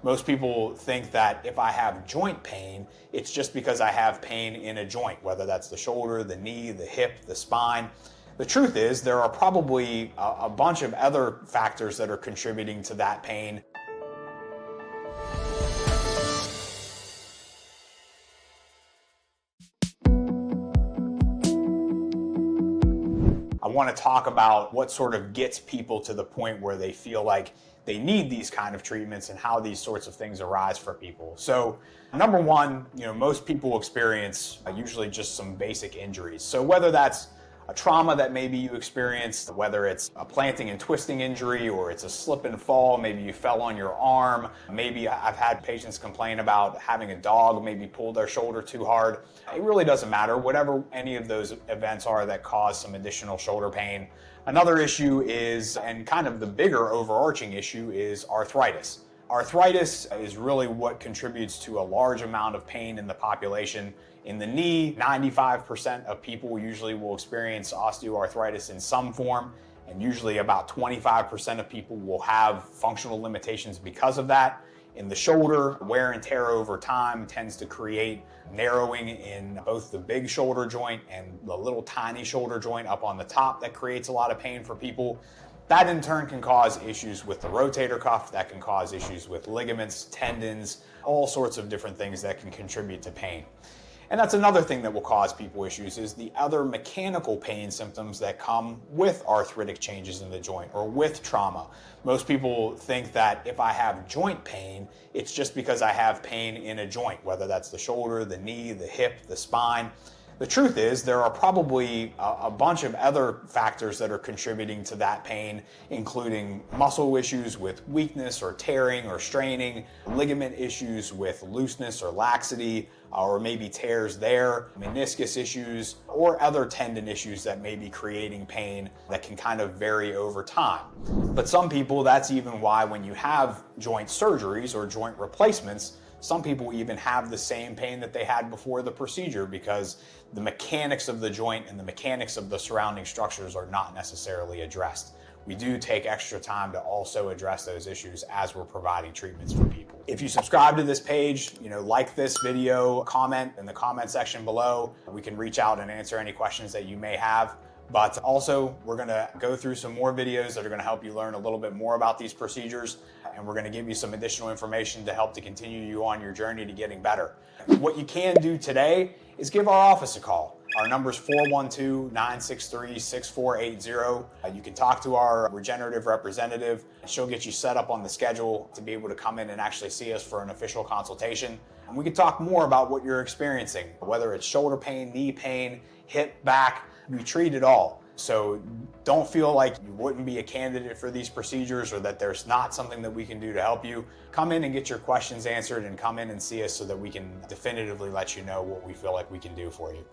Most people think that if I have joint pain, it's just because I have pain in a joint, whether that's the shoulder, the knee, the hip, the spine. The truth is, there are probably a bunch of other factors that are contributing to that pain. I want to talk about what sort of gets people to the point where they feel like they need these kind of treatments and how these sorts of things arise for people. So number one, most people experience usually just some basic injuries. So whether that's a trauma that maybe you experienced, whether it's a planting and twisting injury or it's a slip and fall, maybe you fell on your arm. Maybe I've had patients complain about having a dog maybe pull their shoulder too hard. It really doesn't matter, whatever any of those events are that cause some additional shoulder pain. Another issue is, and kind of the bigger overarching issue, is arthritis. Arthritis is really what contributes to a large amount of pain in the population. In the knee, 95% of people usually will experience osteoarthritis in some form, and usually about 25% of people will have functional limitations because of that. In the shoulder, wear and tear over time tends to create narrowing in both the big shoulder joint and the little tiny shoulder joint up on the top that creates a lot of pain for people. That in turn can cause issues with the rotator cuff, that can cause issues with ligaments, tendons, all sorts of different things that can contribute to pain. And that's another thing that will cause people issues, is the other mechanical pain symptoms that come with arthritic changes in the joint or with trauma. Most people think that if I have joint pain, it's just because I have pain in a joint, whether that's the shoulder, the knee, the hip, the spine. The truth is, there are probably a bunch of other factors that are contributing to that pain, including muscle issues with weakness or tearing or straining, ligament issues with looseness or laxity, or maybe tears there, meniscus issues, or other tendon issues that may be creating pain that can kind of vary over time. But some people, that's even why when you have joint surgeries or joint replacements, some people even have the same pain that they had before the procedure, because the mechanics of the joint and the mechanics of the surrounding structures are not necessarily addressed. We do take extra time to also address those issues as we're providing treatments for people. If you subscribe to this page, like this video, comment in the comment section below. We can reach out and answer any questions that you may have. But also, we're gonna go through some more videos that are gonna help you learn a little bit more about these procedures, and we're gonna give you some additional information to help to continue you on your journey to getting better. What you can do today is give our office a call. Our number is 412-963-6480. You can talk to our regenerative representative. She'll get you set up on the schedule to be able to come in and actually see us for an official consultation. And we can talk more about what you're experiencing, whether it's shoulder pain, knee pain, hip, back. We treat it all. So don't feel like you wouldn't be a candidate for these procedures or that there's not something that we can do to help you. Come in and get your questions answered, and come in and see us so that we can definitively let you know what we feel like we can do for you.